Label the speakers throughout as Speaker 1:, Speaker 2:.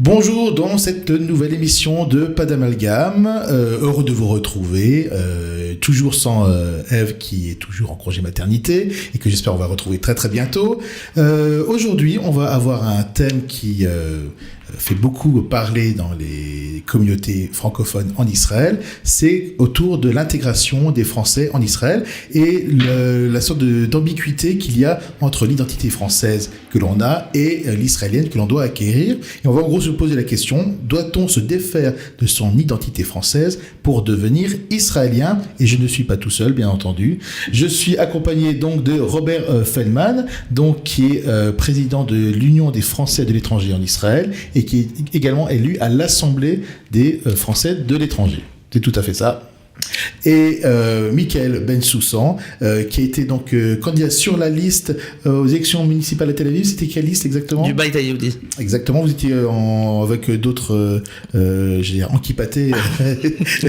Speaker 1: Bonjour dans cette nouvelle émission de Pas d'amalgame, heureux de vous retrouver, toujours sans Ève qui est toujours en congé maternité et que j'espère on va retrouver très très bientôt. Aujourd'hui on va avoir un thème qui fait beaucoup parler dans les communautés francophones en Israël, c'est autour de l'intégration des Français en Israël et la sorte d'ambiguïté qu'il y a entre l'identité française que l'on a et l'israélienne que l'on doit acquérir. Et on va en gros se poser la question, doit-on se défaire de son identité française pour devenir israélien? Et je ne suis pas tout seul, bien entendu. Je suis accompagné donc de Robert Feldman, donc, qui est président de l'Union des Français de l'étranger en Israël et qui est également élu à l'Assemblée des Français de l'étranger. C'est tout à fait ça. Et Michael Bensoussan, qui a été donc candidat sur la liste aux élections municipales à Tel Aviv. C'était quelle liste exactement?
Speaker 2: Du Bayt Yehoudi.
Speaker 1: Exactement, vous étiez avec d'autres antipatés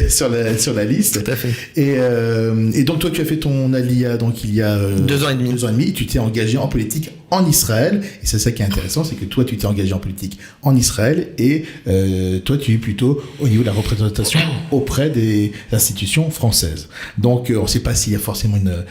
Speaker 1: sur la liste.
Speaker 2: Tout à fait.
Speaker 1: Et donc toi tu as fait ton alia donc il y a
Speaker 2: 2 ans et demi.
Speaker 1: 2 ans et demi, et tu t'es engagé en politique en Israël. Et c'est ça qui est intéressant, c'est que toi tu t'es engagé en politique en Israël et toi tu es plutôt au niveau de la représentation auprès des institutions françaises. Donc on ne sait pas s'il y a forcément une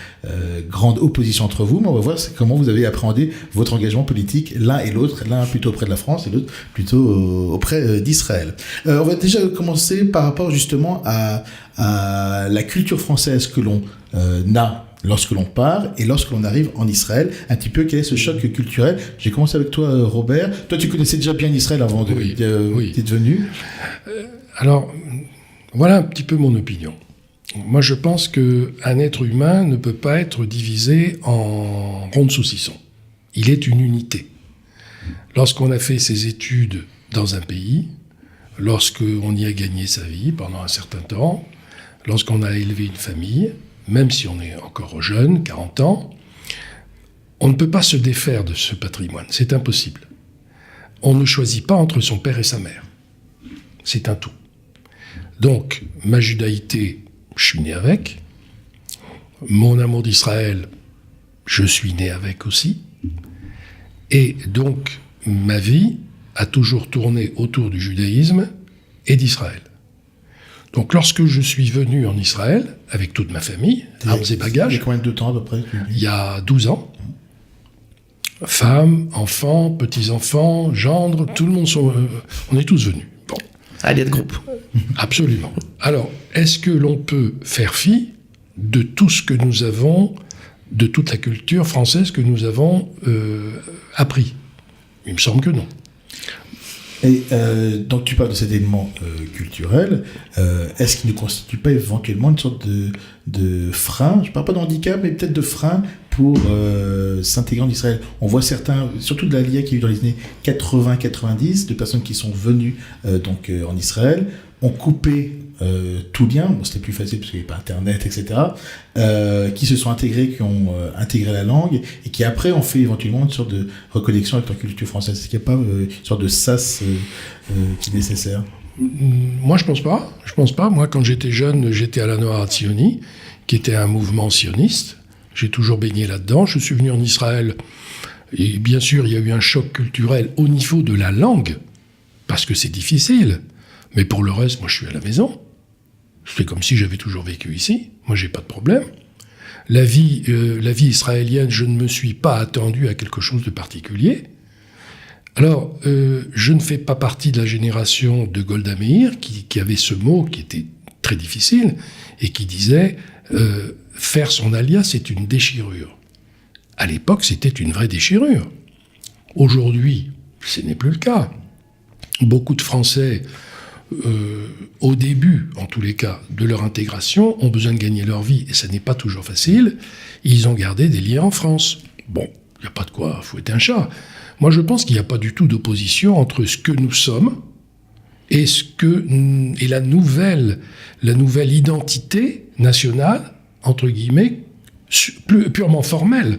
Speaker 1: grande opposition entre vous, mais on va voir comment vous avez appréhendé votre engagement politique l'un et l'autre, l'un plutôt auprès de la France et l'autre plutôt auprès d'Israël. On va déjà commencer par rapport justement à la culture française que l'on a lorsque l'on part et lorsque l'on arrive en Israël, un petit peu quel est ce choc culturel. J'ai commencé avec toi, Robert. Toi, tu connaissais déjà bien Israël avant d'être venu.
Speaker 3: Alors, voilà un petit peu mon opinion. Moi, je pense qu'un être humain ne peut pas être divisé en rondes saucissons. Il est une unité. Lorsqu'on a fait ses études dans un pays, lorsqu'on y a gagné sa vie pendant un certain temps, lorsqu'on a élevé une famille, même si on est encore jeune, 40 ans, on ne peut pas se défaire de ce patrimoine. C'est impossible. On ne choisit pas entre son père et sa mère. C'est un tout. Donc, ma judaïté, je suis né avec. Mon amour d'Israël, je suis né avec aussi. Et donc, ma vie a toujours tourné autour du judaïsme et d'Israël. Donc, lorsque je suis venu en Israël, avec toute ma famille, armes et bagages...
Speaker 1: Il y a combien de temps à peu près?
Speaker 3: Il y a 12 ans. Femmes, enfants, petits-enfants, gendres, tout le monde on est tous venus. Bon.
Speaker 2: Alliés de groupe.
Speaker 3: Absolument. Alors, est-ce que l'on peut faire fi de tout ce que nous avons, de toute la culture française que nous avons appris? Il me semble que non.
Speaker 1: Et donc tu parles de cet élément culturel, est-ce qu'il ne constitue pas éventuellement une sorte de frein, je ne parle pas de handicap, mais peut-être de frein pour s'intégrer en Israël? On voit certains, surtout de l'Aliyah qui a eu dans les années 80-90, de personnes qui sont venues donc en Israël, ont coupé tout lien, bon, c'était plus facile parce qu'il n'y avait pas Internet, etc., qui se sont intégrés, qui ont intégré la langue, et qui après ont fait éventuellement une sorte de reconnexion avec leur culture française. Est-ce qu'il n'y a pas une sorte de sas qui est nécessaire?
Speaker 3: Moi, je pense pas. Je pense pas. Moi, quand j'étais jeune, j'étais à la Noah Hatzioni, qui était un mouvement sioniste. J'ai toujours baigné là-dedans. Je suis venu en Israël, et bien sûr, il y a eu un choc culturel au niveau de la langue, parce que c'est difficile. Mais pour le reste, moi, je suis à la maison. C'est comme si j'avais toujours vécu ici. Moi, j'ai pas de problème. La vie israélienne, je ne me suis pas attendu à quelque chose de particulier. Alors, je ne fais pas partie de la génération de Golda Meir, qui avait ce mot qui était très difficile, et qui disait faire son alia, c'est une déchirure. À l'époque, c'était une vraie déchirure. Aujourd'hui, ce n'est plus le cas. Beaucoup de Français... au début, en tous les cas, de leur intégration, ont besoin de gagner leur vie, et ça n'est pas toujours facile. Ils ont gardé des liens en France. Bon, il n'y a pas de quoi fouetter un chat. Moi, je pense qu'il n'y a pas du tout d'opposition entre ce que nous sommes et la nouvelle identité nationale, entre guillemets, purement formelle,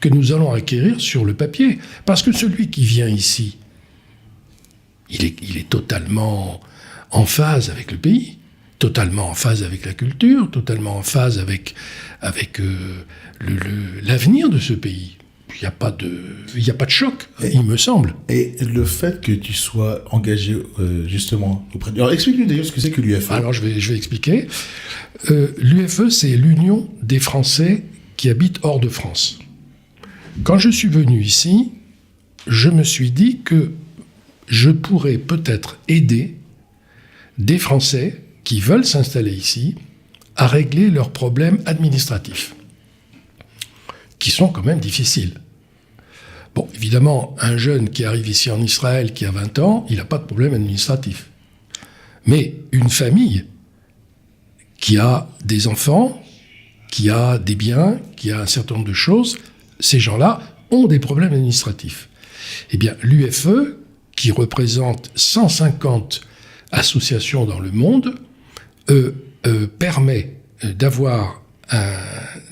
Speaker 3: que nous allons acquérir sur le papier. Parce que celui qui vient ici, il est totalement en phase avec le pays, totalement en phase avec la culture, totalement en phase avec l'avenir de ce pays. il n'y a pas de choc, il me semble.
Speaker 1: Et le fait que tu sois engagé justement auprès de... Alors explique-nous d'ailleurs ce que c'est que l'UFE.
Speaker 3: Alors je vais expliquer. L'UFE, c'est l'Union des Français qui habitent hors de France. Quand je suis venu ici, je me suis dit que je pourrais peut-être aider des Français qui veulent s'installer ici à régler leurs problèmes administratifs, qui sont quand même difficiles. Bon, évidemment, un jeune qui arrive ici en Israël, qui a 20 ans, il n'a pas de problème administratif. Mais une famille qui a des enfants, qui a des biens, qui a un certain nombre de choses, ces gens-là ont des problèmes administratifs. Eh bien, l'UFE, qui représente 150 associations dans le monde, permet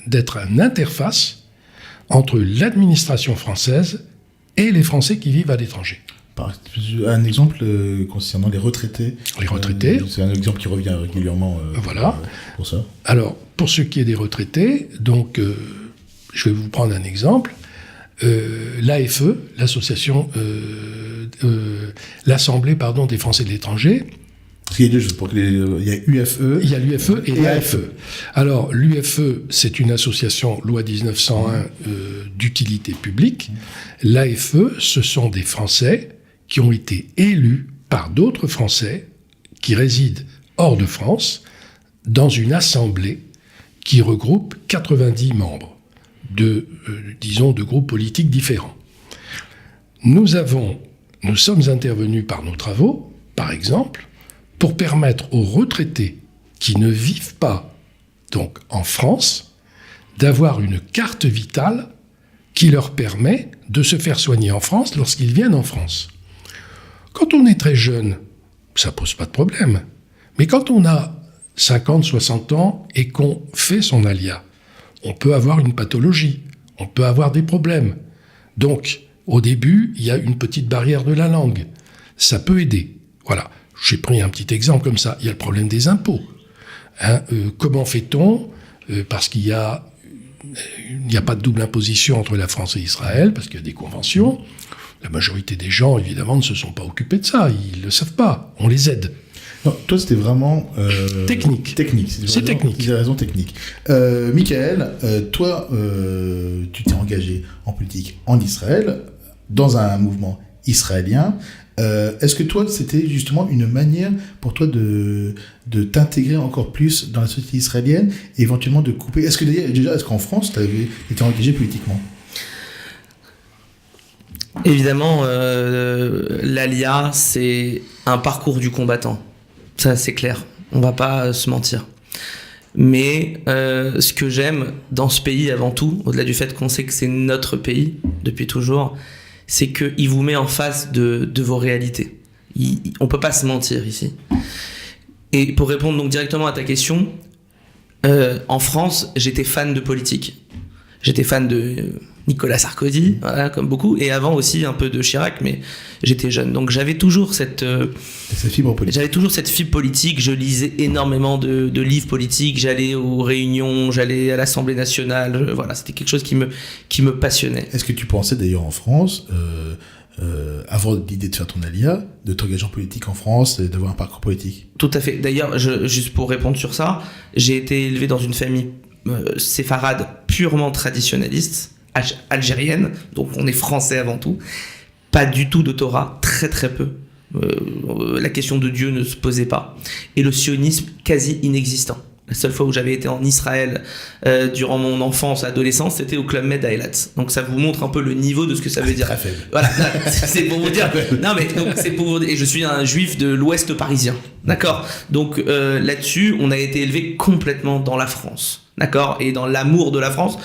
Speaker 3: d'être une interface entre l'administration française et les Français qui vivent à l'étranger.
Speaker 1: Un exemple concernant les retraités.
Speaker 3: Les retraités.
Speaker 1: C'est un exemple qui revient régulièrement
Speaker 3: voilà.
Speaker 1: Pour ça.
Speaker 3: Alors, pour ce qui est des retraités, donc, je vais vous prendre un exemple. L'AFE, l'Assemblée des Français de l'étranger.
Speaker 1: Parce qu'il y a deux choses. Il y a UFE.
Speaker 3: Il y a l'UFE et AFE. Alors, l'UFE, c'est une association, loi 1901, d'utilité publique. L'AFE, ce sont des Français qui ont été élus par d'autres Français qui résident hors de France dans une assemblée qui regroupe 90 membres de groupes politiques différents. Nous sommes intervenus par nos travaux, par exemple, pour permettre aux retraités qui ne vivent pas donc en France d'avoir une carte vitale qui leur permet de se faire soigner en France lorsqu'ils viennent en France. Quand on est très jeune, ça pose pas de problème. Mais quand on a 50, 60 ans et qu'on fait son alia, on peut avoir une pathologie, on peut avoir des problèmes. Donc, au début, il y a une petite barrière de la langue. Ça peut aider. Voilà. J'ai pris un petit exemple comme ça. Il y a le problème des impôts. Comment fait-on parce qu'il y a pas de double imposition entre la France et Israël, parce qu'il y a des conventions. La majorité des gens, évidemment, ne se sont pas occupés de ça. Ils ne le savent pas. On les aide.
Speaker 1: Non, toi, c'était vraiment...
Speaker 3: technique.
Speaker 1: C'est
Speaker 3: technique.
Speaker 1: C'est des raisons techniques. Michael, toi, tu t'es engagé en politique en Israël, dans un mouvement israélien. Est-ce que toi, c'était justement une manière pour toi de t'intégrer encore plus dans la société israélienne et éventuellement de couper... Est-ce qu'en France, tu avais été engagé politiquement ?
Speaker 2: Évidemment, l'ALIA, c'est un parcours du combattant. Ça, c'est clair. On va pas se mentir. Mais ce que j'aime dans ce pays, avant tout, au-delà du fait qu'on sait que c'est notre pays depuis toujours, c'est qu'il vous met en face de vos réalités. On peut pas se mentir ici. Et pour répondre donc directement à ta question, en France, j'étais fan de politique. J'étais fan de Nicolas Sarkozy, voilà, comme beaucoup, et avant aussi un peu de Chirac, mais j'étais jeune. Donc j'avais toujours cette fibre politique. Je lisais énormément de livres politiques, j'allais aux réunions, j'allais à l'Assemblée nationale, voilà, c'était quelque chose qui me passionnait.
Speaker 1: Est-ce que tu pensais d'ailleurs en France, avant l'idée de faire ton alia, de t'engager en politique en France et d'avoir un parcours politique ?
Speaker 2: Tout à fait. D'ailleurs, juste pour répondre sur ça, j'ai été élevé dans une famille séfarade purement traditionnaliste, algérienne, donc on est français avant tout, pas du tout de Torah, très très peu. La question de Dieu ne se posait pas. Et le sionisme quasi inexistant. La seule fois où j'avais été en Israël durant mon enfance, adolescence, c'était au Club Med à Eilat. Donc ça vous montre un peu le niveau de ce que ça veut dire.
Speaker 1: Très faible.
Speaker 2: Voilà, c'est pour vous dire. Non mais donc c'est pour vous dire. Et je suis un juif de l'Ouest parisien, d'accord. Donc là-dessus, on a été élevé complètement dans la France. D'accord, et dans l'amour de la France.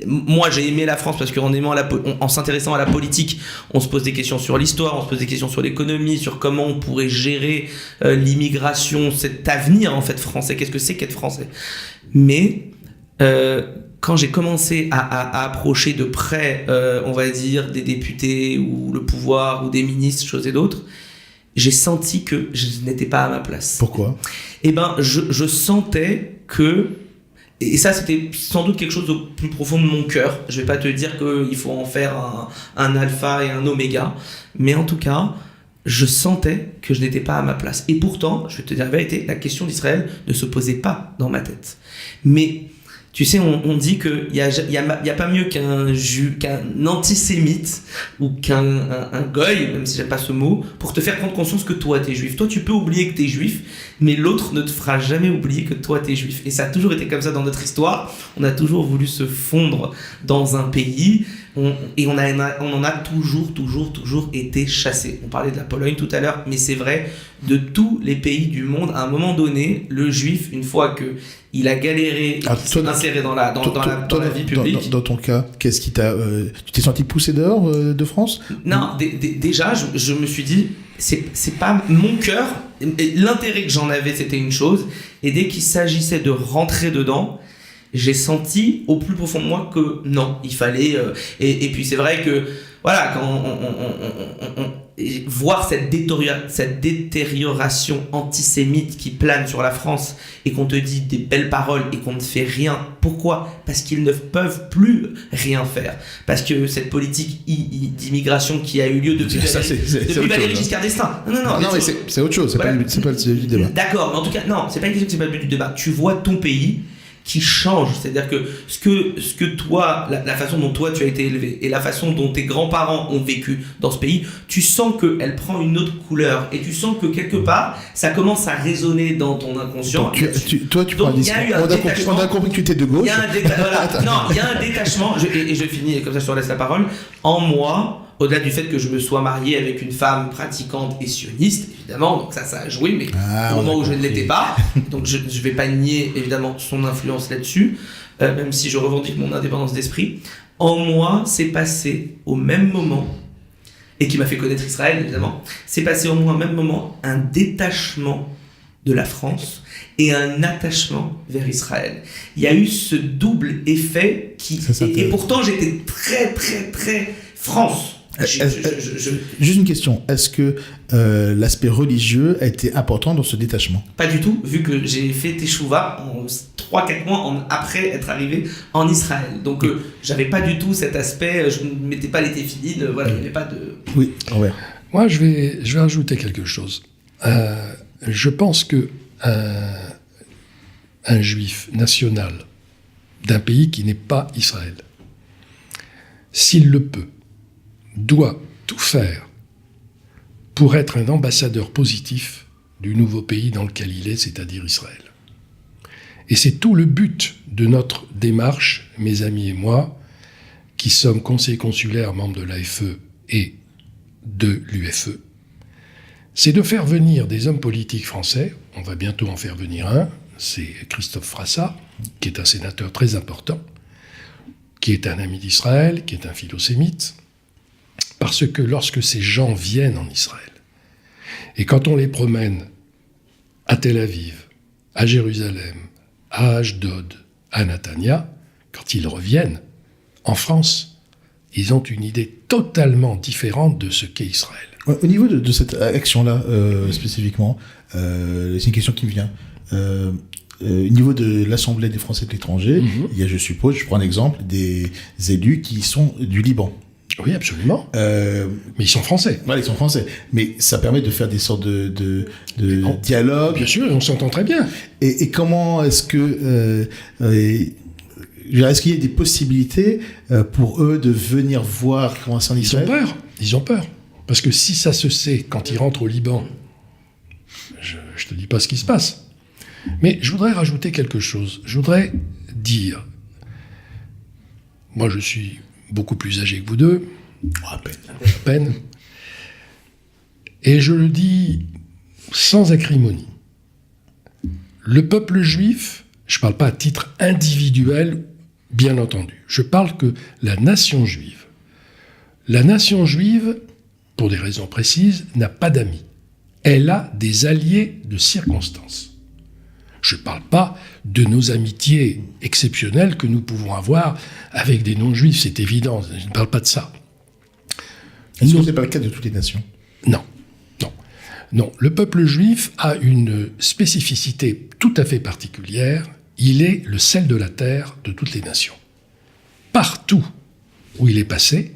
Speaker 2: Moi, j'ai aimé la France parce en s'intéressant à la politique, on se pose des questions sur l'histoire, on se pose des questions sur l'économie, sur comment on pourrait gérer l'immigration, cet avenir en fait français. Qu'est-ce que c'est qu'être français ? Mais quand j'ai commencé à approcher de près, on va dire, des députés ou le pouvoir ou des ministres, choses et d'autres, j'ai senti que je n'étais pas à ma place.
Speaker 1: Pourquoi ?
Speaker 2: Eh ben, je sentais que Et ça, c'était sans doute quelque chose au plus profond de mon cœur. Je vais pas te dire qu'il faut en faire un alpha et un oméga, mais en tout cas, je sentais que je n'étais pas à ma place. Et pourtant, je vais te dire la vérité, la question d'Israël ne se posait pas dans ma tête. Mais tu sais, on dit qu'il y a pas mieux qu'un antisémite ou qu'un goy, même si j'aime pas ce mot, pour te faire prendre conscience que toi t'es juif. Toi tu peux oublier que t'es juif, mais l'autre ne te fera jamais oublier que toi t'es juif. Et ça a toujours été comme ça dans notre histoire. On a toujours voulu se fondre dans un pays et on en a toujours été chassés. On parlait de la Pologne tout à l'heure, mais c'est vrai de tous les pays du monde. À un moment donné, le juif, une fois que il a galéré, s'est inséré dans la vie publique.
Speaker 1: Dans ton cas, qu'est-ce qui t'a... tu t'es senti poussé dehors de France ?
Speaker 2: Non, déjà, je me suis dit, c'est pas mon cœur. L'intérêt que j'en avais, c'était une chose. Et dès qu'il s'agissait de rentrer dedans, j'ai senti au plus profond de moi que non, il fallait... et puis c'est vrai que, voilà, quand voir cette détérioration antisémite qui plane sur la France et qu'on te dit des belles paroles et qu'on ne fait rien. Pourquoi ? Parce qu'ils ne peuvent plus rien faire. Parce que cette politique d'immigration qui a eu lieu depuis Valéry Giscard d'Estaing.
Speaker 1: Non, mais c'est autre chose, c'est pas le sujet du débat.
Speaker 2: D'accord, mais en tout cas, non, c'est pas une question que c'est pas le but du débat. Tu vois ton pays qui change, c'est-à-dire que ce que toi, la façon dont toi tu as été élevé et la façon dont tes grands-parents ont vécu dans ce pays, tu sens qu'elle prend une autre couleur et tu sens que quelque part ça commence à résonner dans ton inconscient.
Speaker 1: Donc, toi tu prends un discours. On a compris que tu étais de gauche.
Speaker 2: Il y a un détachement, et je finis comme ça je te laisse la parole, en moi. Au-delà du fait que je me sois marié avec une femme pratiquante et sioniste, évidemment, donc ça a joué, mais au moment où je ne l'étais pas, donc je ne vais pas nier évidemment son influence là-dessus, même si je revendique mon indépendance d'esprit. En moi, c'est passé au même moment, et qui m'a fait connaître Israël évidemment, c'est passé au moins au même moment un détachement de la France et un attachement vers Israël. Il y a eu ce double effet et pourtant j'étais très très très France.
Speaker 1: Juste une question, est-ce que l'aspect religieux a été important dans ce détachement ?
Speaker 2: Pas du tout, vu que j'ai fait Teshuvah 3-4 mois après être arrivé en Israël. Donc j'avais pas du tout cet aspect, je ne mettais pas les téphilines, voilà, il n'y avait pas de...
Speaker 1: Oui, Robert.
Speaker 3: Moi, je vais rajouter quelque chose. Je pense que un juif national d'un pays qui n'est pas Israël, s'il le peut, doit tout faire pour être un ambassadeur positif du nouveau pays dans lequel il est, c'est-à-dire Israël. Et c'est tout le but de notre démarche, mes amis et moi, qui sommes conseillers consulaires, membres de l'AFE et de l'UFE, c'est de faire venir des hommes politiques français, on va bientôt en faire venir un, c'est Christophe Frassa, qui est un sénateur très important, qui est un ami d'Israël, qui est un philosémite, parce que lorsque ces gens viennent en Israël, et quand on les promène à Tel Aviv, à Jérusalem, à Ashdod, à Netanya, quand ils reviennent en France, ils ont une idée totalement différente de ce qu'est Israël.
Speaker 1: Au niveau de cette action-là, spécifiquement, c'est une question qui me vient. Au niveau de l'Assemblée des Français de l'étranger, il y a, je suppose, je prends un exemple, des élus qui sont du Liban.
Speaker 3: Oui, absolument. Mais ils sont français.
Speaker 1: Voilà, ils sont français. Mais ça permet de faire des sortes de dialogue.
Speaker 3: Bien sûr, on s'entend très bien.
Speaker 1: Et comment est-ce que... est-ce qu'il y a des possibilités pour eux de venir voir comment c'est en Israël ?
Speaker 3: Ils ont peur. Parce que si ça se sait quand ils rentrent au Liban, je ne te dis pas ce qui se passe. Mais je voudrais rajouter quelque chose. Je voudrais dire... Moi, je suis beaucoup plus âgé que vous deux.
Speaker 1: À
Speaker 3: peine. Et je le dis sans acrimonie. Le peuple juif, je ne parle pas à titre individuel, bien entendu. Je parle que la nation juive, pour des raisons précises, n'a pas d'amis. Elle a des alliés de circonstance. Je ne parle pas de nos amitiés exceptionnelles que nous pouvons avoir avec des non-juifs, c'est évident, je ne parle pas de ça.
Speaker 1: Est-ce que ce n'est pas le cas de toutes les nations ?
Speaker 3: Non. Le peuple juif a une spécificité tout à fait particulière il est le sel de la terre de toutes les nations. Partout où il est passé,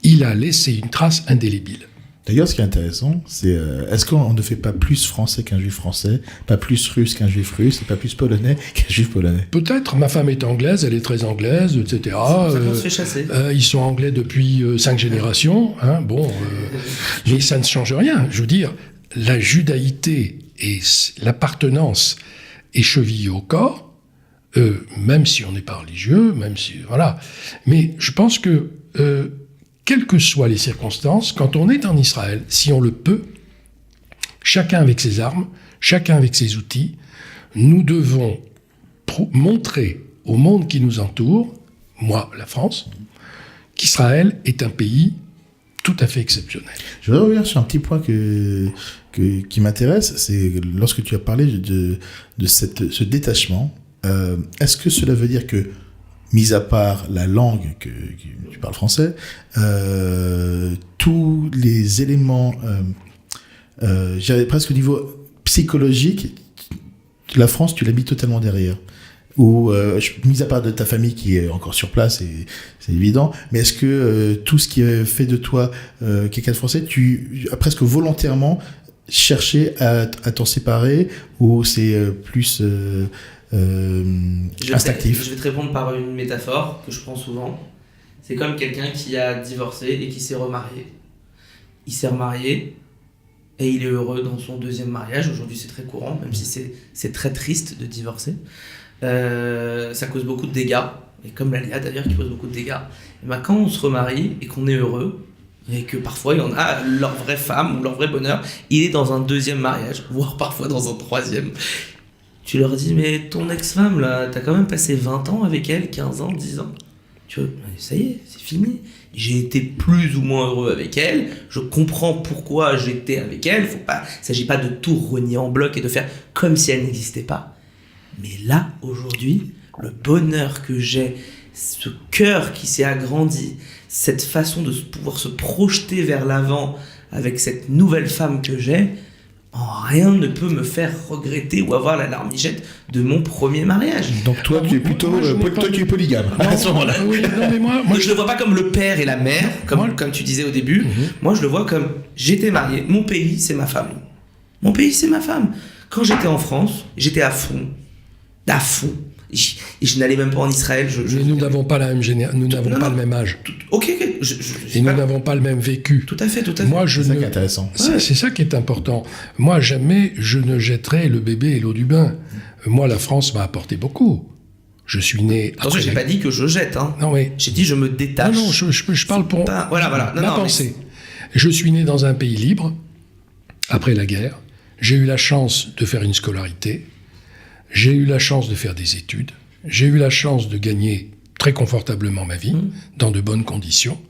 Speaker 3: il a laissé une trace indélébile.
Speaker 1: D'ailleurs, ce qui est intéressant, c'est est-ce qu'on ne fait pas plus français qu'un juif français, pas plus russe qu'un juif russe, et pas plus polonais qu'un juif polonais?
Speaker 3: Peut-être, ma femme est anglaise, elle est très anglaise, etc.
Speaker 2: C'est pour ça qu'on se fait chasser.
Speaker 3: Ils sont anglais depuis 5 générations, hein, mais ça ne change rien. Je veux dire, la judaïté et l'appartenance échevillée au corps, même si on n'est pas religieux, même si... Voilà. Mais je pense que... quelles que soient les circonstances, quand on est en Israël, si on le peut, chacun avec ses armes, chacun avec ses outils, nous devons montrer au monde qui nous entoure, moi, la France, qu'Israël est un pays tout à fait exceptionnel.
Speaker 1: Je voudrais revenir sur un petit point qui m'intéresse, c'est lorsque tu as parlé de ce détachement, est-ce que cela veut dire que, mis à part la langue que tu parles français, tous les éléments, j'avais presque au niveau psychologique, la France, tu l'as mis totalement derrière. Ou, mis à part de ta famille qui est encore sur place, et c'est évident, mais est-ce que tout ce qui fait de toi quelqu'un de français, tu as presque volontairement cherché à t'en séparer, ou c'est plus... instinctif.
Speaker 2: Je vais te répondre par une métaphore que je prends souvent. C'est comme quelqu'un qui a divorcé et qui s'est remarié. Il s'est remarié et il est heureux dans son deuxième mariage. Aujourd'hui, c'est très courant, même si c'est très triste de divorcer. Ça cause beaucoup de dégâts. Et comme l'Alia d'ailleurs qui cause beaucoup de dégâts. Et ben, quand on se remarie et qu'on est heureux, et que parfois il y en a, leur vraie femme ou leur vrai bonheur, il est dans un deuxième mariage, voire parfois dans un troisième. Tu leur dis, mais ton ex-femme, là, t'as quand même passé 20 ans avec elle, 15 ans, 10 ans. Tu vois, ça y est, c'est fini. J'ai été plus ou moins heureux avec elle. Je comprends pourquoi j'étais avec elle. Il ne s'agit pas de tout renier en bloc et de faire comme si elle n'existait pas. Mais là, aujourd'hui, le bonheur que j'ai, ce cœur qui s'est agrandi, cette façon de pouvoir se projeter vers l'avant avec cette nouvelle femme que j'ai, rien ne peut me faire regretter ou avoir la larmichette de mon premier mariage.
Speaker 1: Donc toi, tu es plutôt tu es polygame à ce moment-là.
Speaker 3: Oui, non, mais moi
Speaker 2: je le vois pas comme le père et la mère, comme tu disais au début. Moi, je le vois comme j'étais marié. Mon pays, c'est ma femme. Mon pays, c'est ma femme. Quand j'étais en France, j'étais à fond. Et je n'allais même pas en Israël.
Speaker 3: Mais nous n'avons pas la même nous n'avons pas le même âge.
Speaker 2: Ok.
Speaker 3: Et nous n'avons pas le même vécu.
Speaker 2: Tout à fait.
Speaker 3: Moi,
Speaker 1: c'est ça qui est intéressant.
Speaker 3: C'est ça qui est important. Moi, jamais je ne jetterai le bébé et l'eau du bain. Moi, la France m'a apporté beaucoup. Je suis né...
Speaker 2: Attention, j'ai pas dit que je jette. Hein.
Speaker 3: Non, mais...
Speaker 2: J'ai dit je me détache.
Speaker 3: Non, je parle pour
Speaker 2: voilà.
Speaker 3: ma pensée. Je suis né dans un pays libre, après la guerre. J'ai eu la chance de faire une scolarité. J'ai eu la chance de faire des études. J'ai eu la chance de gagner très confortablement ma vie, dans de bonnes conditions.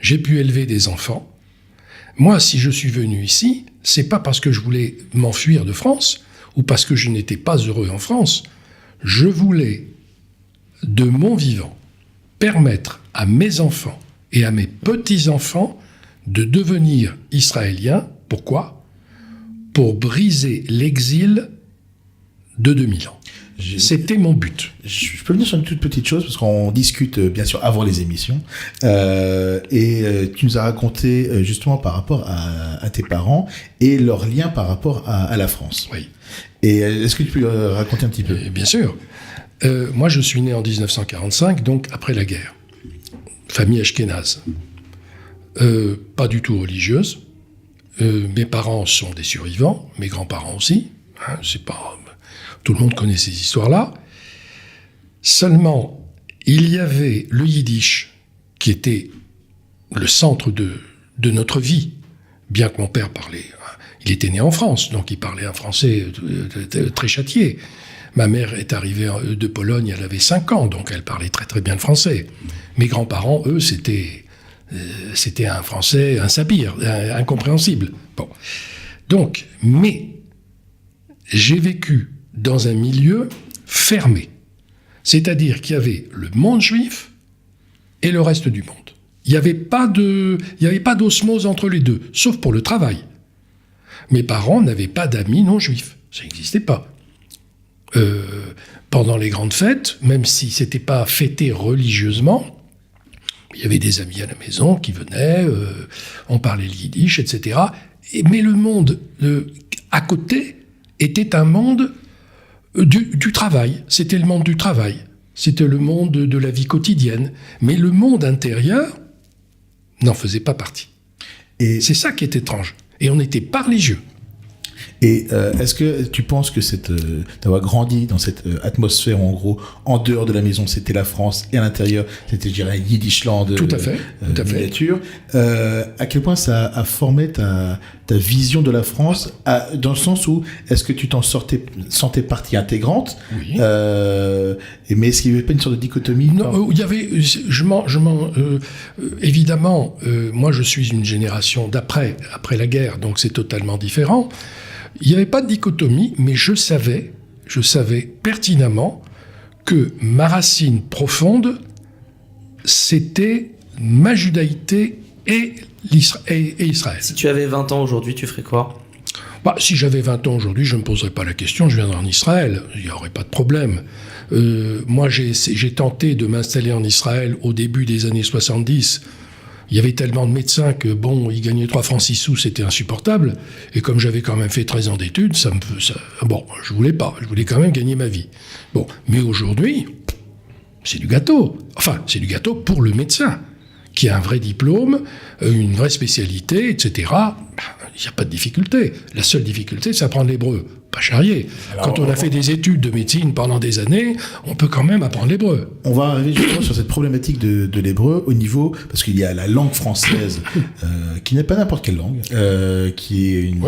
Speaker 3: J'ai pu élever des enfants. Moi, si je suis venu ici, c'est pas parce que je voulais m'enfuir de France ou parce que je n'étais pas heureux en France. Je voulais, de mon vivant, permettre à mes enfants et à mes petits-enfants de devenir israéliens. Pourquoi ? Pour briser l'exil de 2000 ans. C'était mon but.
Speaker 1: Je peux venir sur une toute petite chose, parce qu'on discute bien sûr avant les émissions, et tu nous as raconté justement par rapport à tes parents et leur lien par rapport à la France.
Speaker 3: Oui.
Speaker 1: Et est-ce que tu peux raconter un petit peu ?
Speaker 3: Bien sûr. Moi, je suis né en 1945, donc après la guerre. Famille ashkénaze. Pas du tout religieuse. Mes parents sont des survivants, mes grands-parents aussi. Hein, c'est pas... Tout le monde connaît ces histoires-là. Seulement, il y avait le yiddish, qui était le centre de notre vie, bien que mon père parlait... Il était né en France, donc il parlait un français très châtié. Ma mère est arrivée de Pologne, elle avait 5 ans, donc elle parlait très très bien le français. Mes grands-parents, eux, c'était un français, un sabir, incompréhensible. Bon. Donc, mais j'ai vécu dans un milieu fermé. C'est-à-dire qu'il y avait le monde juif et le reste du monde. Il n'y avait pas d'osmose entre les deux, sauf pour le travail. Mes parents n'avaient pas d'amis non juifs. Ça n'existait pas. pendant les grandes fêtes, même si c'était pas fêté religieusement. Il y avait des amis à la maison qui venaient, on parlait le yiddish, etc. Mais le monde à côté était un monde du travail. C'était le monde du travail. C'était le monde de la vie quotidienne. Mais le monde intérieur n'en faisait pas partie. Et c'est ça qui est étrange. Et on n'était pas religieux.
Speaker 1: Et est-ce que tu penses que d'avoir grandi dans cette atmosphère où, en gros, en dehors de la maison, c'était la France, et à l'intérieur, c'était, je dirais, Yiddishland miniature, à quel point ça a formé ta vision de la France, dans le sens où, est-ce que tu sentais partie intégrante?
Speaker 3: Oui.
Speaker 1: Mais est-ce qu'il n'y avait pas une sorte de dichotomie?
Speaker 3: Non, il y avait... évidemment, moi, je suis une génération après la guerre, donc c'est totalement différent. Il n'y avait pas de dichotomie, mais je savais pertinemment que ma racine profonde, c'était ma judaïté et Israël.
Speaker 2: Si tu avais 20 ans aujourd'hui, tu ferais quoi ?
Speaker 3: Si j'avais 20 ans aujourd'hui, je ne me poserais pas la question, je viendrais en Israël, il n'y aurait pas de problème. Moi, j'ai tenté de m'installer en Israël au début des années 70. Il y avait tellement de médecins que, ils gagnaient 3 francs 6 sous, c'était insupportable. Et comme j'avais quand même fait 13 ans d'études, je voulais pas. Je voulais quand même gagner ma vie. Mais aujourd'hui, c'est du gâteau. Enfin, c'est du gâteau pour le médecin, qui a un vrai diplôme, une vraie spécialité, etc. Il n'y a pas de difficulté. La seule difficulté, c'est apprendre l'hébreu. Pas charrier. Quand on a fait des études de médecine pendant des années, on peut quand même apprendre l'hébreu.
Speaker 1: On va arriver justement sur cette problématique de l'hébreu au niveau, parce qu'il y a la langue française, qui n'est pas n'importe quelle langue, qui est une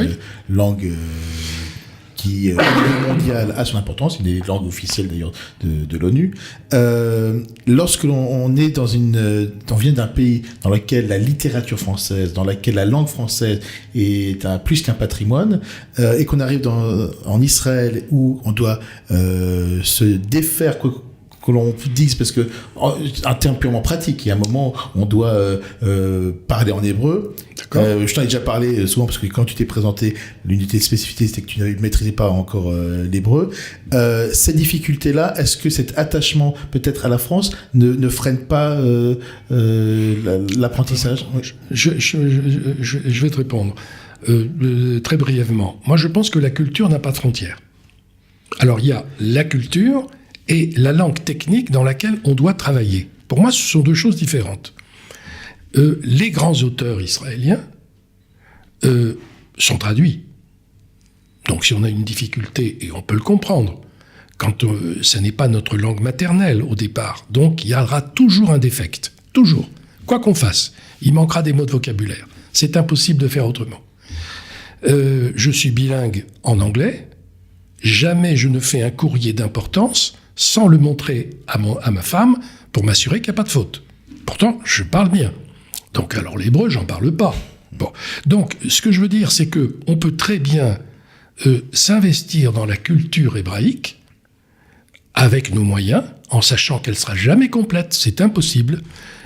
Speaker 1: langue qui, au niveau mondial, a son importance, une des langues officielles d'ailleurs de l'ONU. Lorsque l'on est on vient d'un pays dans lequel la littérature française, dans laquelle la langue française est plus qu'un patrimoine, et qu'on arrive en Israël où on doit se défaire que l'on dise, parce que un terme purement pratique, il y a un moment où on doit parler en hébreu. Je t'en ai déjà parlé souvent, parce que quand tu t'es présenté, l'unité de spécificité, c'était que tu ne maîtrisais pas encore l'hébreu. Ces difficultés-là, est-ce que cet attachement peut-être à la France ne freine pas l'apprentissage?
Speaker 3: Je vais te répondre très brièvement. Moi, je pense que la culture n'a pas de frontières. Alors, il y a la culture et la langue technique dans laquelle on doit travailler. Pour moi, ce sont deux choses différentes. Les grands auteurs israéliens sont traduits. Donc si on a une difficulté, et on peut le comprendre, quand ça n'est pas notre langue maternelle au départ, donc il y aura toujours un défect. Toujours. Quoi qu'on fasse, il manquera des mots de vocabulaire. C'est impossible de faire autrement. Je suis bilingue en anglais. Jamais je ne fais un courrier d'importance sans le montrer à ma femme pour m'assurer qu'il n'y a pas de faute. Pourtant, je parle bien. Donc alors l'hébreu, j'en parle pas. Donc ce que je veux dire, c'est que on peut très bien s'investir dans la culture hébraïque avec nos moyens, en sachant qu'elle sera jamais complète, c'est impossible,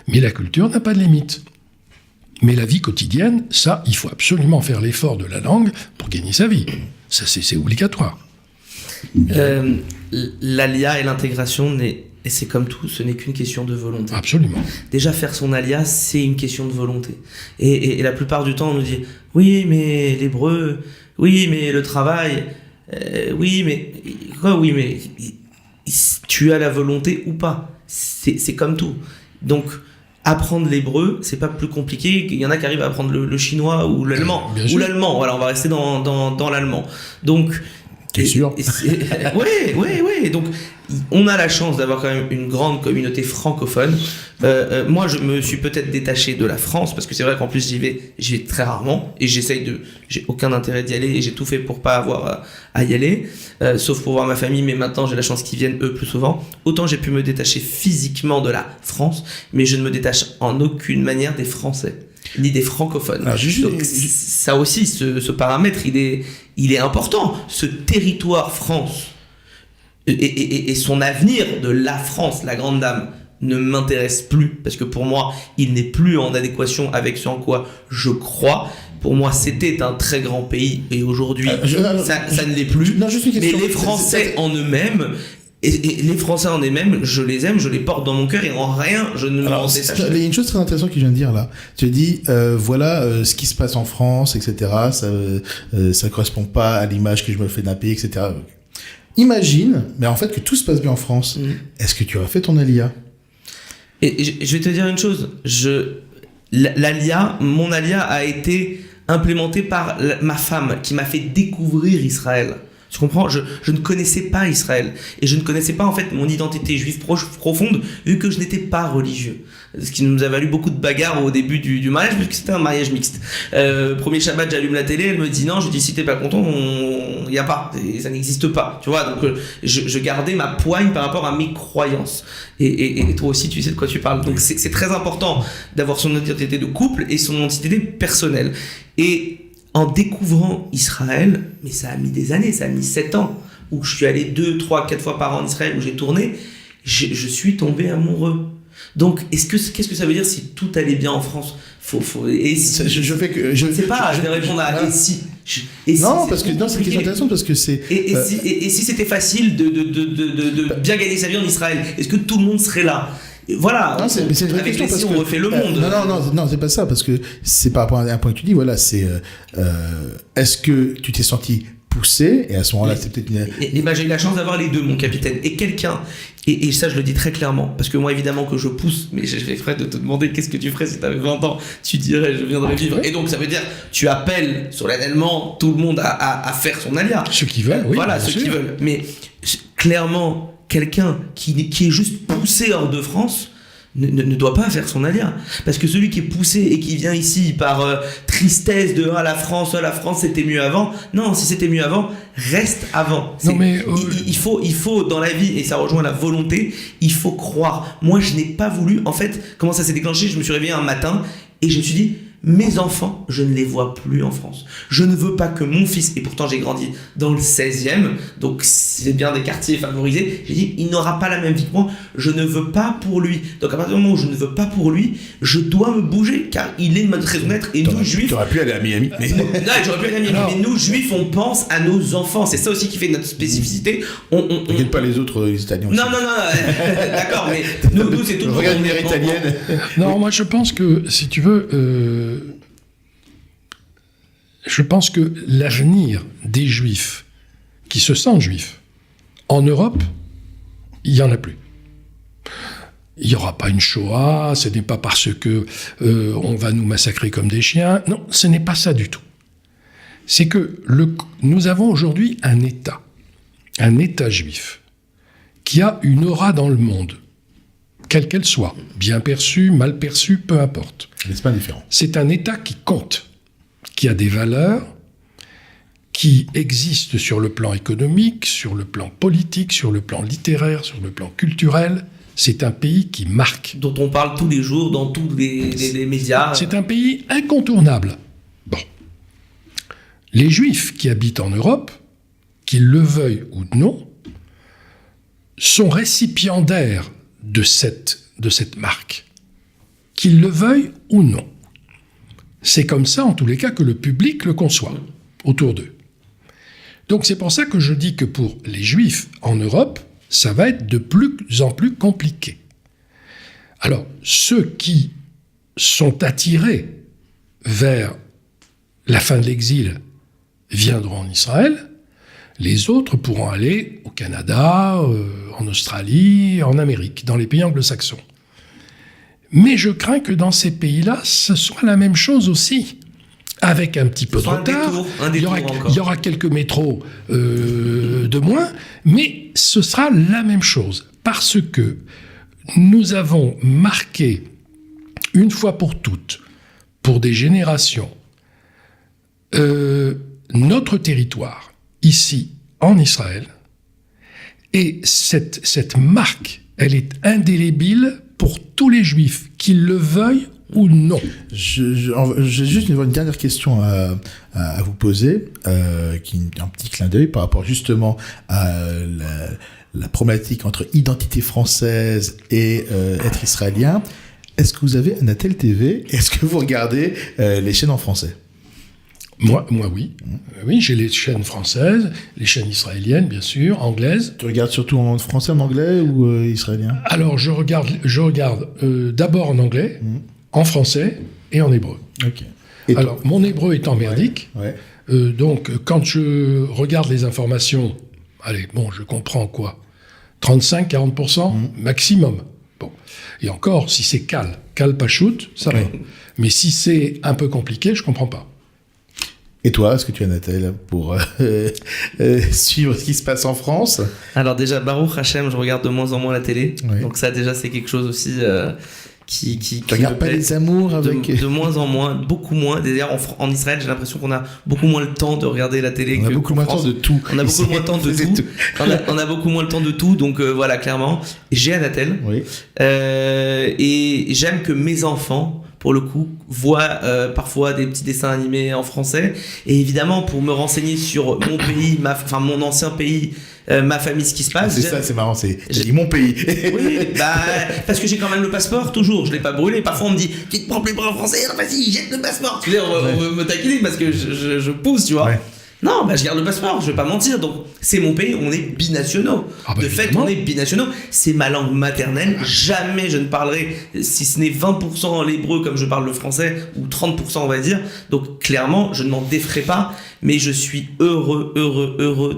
Speaker 3: mais la culture n'a pas de limite. Mais la vie quotidienne, ça, il faut absolument faire l'effort de la langue pour gagner sa vie. Ça, c'est obligatoire.
Speaker 2: L'alia et l'intégration, et c'est comme tout, ce n'est qu'une question de volonté.
Speaker 3: Absolument.
Speaker 2: Déjà, faire son alia, c'est une question de volonté. Et la plupart du temps, on nous dit « Oui, mais l'hébreu, oui, mais le travail, oui, mais... » Quoi, oui, mais... Tu as la volonté ou pas. C'est comme tout. Donc, apprendre l'hébreu, c'est pas plus compliqué. Il y en a qui arrivent à apprendre le chinois ou l'allemand. Ou l'allemand, voilà, on va rester dans l'allemand. Donc...
Speaker 1: T'es sûr?
Speaker 2: Oui. Donc, on a la chance d'avoir quand même une grande communauté francophone. Moi, je me suis peut-être détaché de la France, parce que c'est vrai qu'en plus, j'y vais très rarement, et j'ai aucun intérêt d'y aller, et j'ai tout fait pour pas avoir à y aller, sauf pour voir ma famille, mais maintenant, j'ai la chance qu'ils viennent, eux, plus souvent. Autant j'ai pu me détacher physiquement de la France, mais je ne me détache en aucune manière des Français, ni des francophones. Donc, ça aussi, ce paramètre, il est important. Ce territoire France et son avenir de la France, la grande dame, ne m'intéresse plus, parce que pour moi, il n'est plus en adéquation avec ce en quoi je crois. pour moi, c'était un très grand pays, et aujourd'hui, ça ne l'est plus.
Speaker 1: Non, juste une question.
Speaker 2: Mais les Français en eux-mêmes, et les Français en eux-mêmes, je les aime, je les porte dans mon cœur, et en rien, je ne m'en détache.
Speaker 1: Il y a une chose très intéressante que je viens de dire là. Tu dis, voilà ce qui se passe en France, etc. Ça correspond pas à l'image que je me fais d'un pays, etc. Imagine, mais en fait, que tout se passe bien en France. Est-ce que tu aurais fait ton alia?
Speaker 2: Et je vais te dire une chose. Mon alia a été implémenté par ma femme qui m'a fait découvrir Israël. Tu comprends ? Je ne connaissais pas Israël. Et je ne connaissais pas en fait mon identité juive profonde vu que je n'étais pas religieux. Ce qui nous a valu beaucoup de bagarres au début du mariage puisque c'était un mariage mixte. Premier Shabbat, j'allume la télé, elle me dit non, je dis si t'es pas content, il y a pas, ça n'existe pas. Tu vois, donc je gardais ma poigne par rapport à mes croyances. Et toi aussi, tu sais de quoi tu parles. Donc c'est très important d'avoir son identité de couple et son identité personnelle. Et en découvrant Israël, mais ça a mis des années, ça a mis 7 ans, où je suis allé 2, 3, 4 fois par an en Israël, où j'ai tourné, je suis tombé amoureux. Donc, qu'est-ce que ça veut dire si tout allait bien en France ? Et si, je ne sais pas, je vais répondre à et si.
Speaker 1: Non, parce que c'est une question intéressante parce que c'est.
Speaker 2: Et si c'était facile de bien gagner sa vie en Israël, est-ce que tout le monde serait là ? Voilà,
Speaker 1: non, c'est une vraie question parce
Speaker 2: on refait le monde.
Speaker 1: Non, c'est pas ça, parce que c'est par rapport à un point que tu dis, voilà, c'est est-ce que tu t'es senti poussé, et à ce moment-là, c'est peut-être une...
Speaker 2: j'ai eu la chance d'avoir les deux, mon capitaine, et quelqu'un, et ça je le dis très clairement, parce que moi évidemment que je pousse, mais j'ai fait exprès de te demander qu'est-ce que tu ferais si tu avais 20 ans, tu dirais je viendrais vivre, et donc ça veut dire tu appelles solennellement tout le monde à faire son alia.
Speaker 3: Ceux qui veulent, oui.
Speaker 2: Voilà, ceux qui veulent, mais clairement, quelqu'un qui est juste poussé hors de France ne doit pas faire son alia, parce que celui qui est poussé et qui vient ici par tristesse de la France c'était mieux avant, non, si c'était mieux avant, reste avant.
Speaker 3: Non, mais
Speaker 2: il faut dans la vie, et ça rejoint la volonté, il faut croire. Moi je n'ai pas voulu, en fait, comment ça s'est déclenché, je me suis réveillé un matin et je me suis dit, mes enfants, je ne les vois plus en France. Je ne veux pas que mon fils, et pourtant j'ai grandi dans le 16e, donc c'est bien des quartiers favorisés, j'ai dit, il n'aura pas la même vie que moi, je ne veux pas pour lui. Donc à partir du moment où je ne veux pas pour lui, je dois me bouger, car il est de notre raison d'être, et nous juifs...
Speaker 1: T'aurais pu aller à Miami.
Speaker 2: Mais... non, j'aurais pu aller à Miami, mais nous juifs, on pense à nos enfants, c'est ça aussi qui fait notre spécificité.
Speaker 1: T'inquiète pas les autres, les Italiens aussi.
Speaker 2: Non, d'accord, mais nous c'est toujours...
Speaker 1: Regarde une mère italienne.
Speaker 3: Non, moi je pense que, si tu veux... je pense que l'avenir des Juifs qui se sentent Juifs en Europe, il n'y en a plus. Il n'y aura pas une Shoah, ce n'est pas parce que on va nous massacrer comme des chiens. Non, ce n'est pas ça du tout. C'est que nous avons aujourd'hui un État juif, qui a une aura dans le monde, quelle qu'elle soit, bien perçue, mal perçue, peu importe.
Speaker 1: C'est pas indifférent.
Speaker 3: C'est un État qui compte, qui a des valeurs, qui existent sur le plan économique, sur le plan politique, sur le plan littéraire, sur le plan culturel. C'est un pays qui marque.
Speaker 2: Dont on parle tous les jours dans tous les médias.
Speaker 3: C'est un pays incontournable. Bon. Les Juifs qui habitent en Europe, qu'ils le veuillent ou non, sont récipiendaires de cette marque. Qu'ils le veuillent ou non. C'est comme ça, en tous les cas, que le public le conçoit autour d'eux. Donc c'est pour ça que je dis que pour les Juifs en Europe, ça va être de plus en plus compliqué. Alors, ceux qui sont attirés vers la fin de l'exil viendront en Israël, les autres pourront aller au Canada, en Australie, en Amérique, dans les pays anglo-saxons. Mais je crains que dans ces pays-là, ce soit la même chose aussi. Avec un petit peu de retard, il y aura quelques métros de moins, mais ce sera la même chose. Parce que nous avons marqué, une fois pour toutes, pour des générations, notre territoire, ici, en Israël, et cette marque, elle est indélébile pour tous les Juifs, qu'ils le veuillent ou non.
Speaker 1: J'ai juste une dernière question à vous poser, qui est un petit clin d'œil par rapport justement à la problématique entre identité française et être israélien. Est-ce que vous avez un Natel TV ? Est-ce que vous regardez les chaînes en français ?
Speaker 3: Moi, oui. Oui, j'ai les chaînes françaises, les chaînes israéliennes, bien sûr, anglaises.
Speaker 1: Tu regardes surtout en français, en anglais ou israélien?
Speaker 3: Alors, je regarde d'abord en anglais, en français et en hébreu.
Speaker 1: Ok. Et
Speaker 3: Alors, mon hébreu étant merdique,
Speaker 1: Ouais.
Speaker 3: donc quand je regarde les informations, allez, bon, je comprends quoi 35-40% maximum. Bon. Et encore, si c'est cal pas shoot, ça va. Mais si c'est un peu compliqué, je comprends pas.
Speaker 1: Et toi, est-ce que tu as Natel pour suivre ce qui se passe en France?
Speaker 2: Alors déjà, Baruch Hashem, je regarde de moins en moins la télé.
Speaker 1: Oui.
Speaker 2: Donc ça, déjà, c'est quelque chose aussi qui
Speaker 1: Tu regardes
Speaker 2: me
Speaker 1: pas
Speaker 2: plaît.
Speaker 1: les amours avec...
Speaker 2: De moins en moins, beaucoup moins. D'ailleurs, en Israël, j'ai l'impression qu'on a beaucoup moins le temps de regarder la télé.
Speaker 1: On a beaucoup moins le temps de tout.
Speaker 2: On a beaucoup moins le temps de tout. On a beaucoup moins le temps de tout. Donc voilà, clairement, j'ai Anatel.
Speaker 1: Oui.
Speaker 2: Et j'aime que mes enfants, pour le coup, voient parfois des petits dessins animés en français. Et évidemment, pour me renseigner sur mon pays, mon ancien pays, ma famille, ce qui se passe.
Speaker 1: C'est ça, c'est marrant, j'ai dit mon pays.
Speaker 2: Oui, bah, parce que j'ai quand même le passeport, toujours. Je l'ai pas brûlé. Parfois, on me dit, tu te prends plus pour un français, alors vas-y, jette le passeport. Tu sais, on veut me taquiner parce que je pousse, tu vois.
Speaker 1: Ouais.
Speaker 2: Non, bah, je garde le passeport, je vais pas mentir. Donc, c'est mon pays, on est binationaux.
Speaker 3: Ah bah,
Speaker 2: de fait,
Speaker 3: évidemment.
Speaker 2: on est binationaux. C'est ma langue maternelle. Jamais je ne parlerai, si ce n'est 20% l'hébreu comme je parle le français, ou 30%, on va dire. Donc, clairement, je ne m'en défrais pas. Mais je suis heureux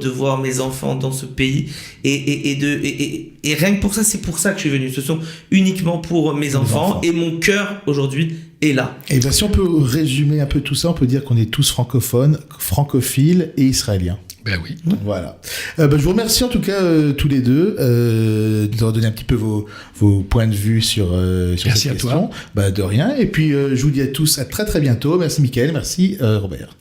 Speaker 2: de voir mes enfants dans ce pays. Et rien que pour ça, c'est pour ça que je suis venu. Ce sont uniquement pour mes enfants. Et mon cœur, aujourd'hui, est là.
Speaker 1: Et bien, si on peut résumer un peu tout ça, on peut dire qu'on est tous francophones, francophiles et israéliens.
Speaker 3: Ben oui.
Speaker 1: Voilà. Je vous remercie en tout cas tous les deux de nous avoir donné un petit peu vos points de vue sur
Speaker 3: Merci
Speaker 1: cette
Speaker 3: à
Speaker 1: question.
Speaker 3: toi.
Speaker 1: De rien. Et puis je vous dis à tous à très très bientôt. Merci Mickaël, merci Robert.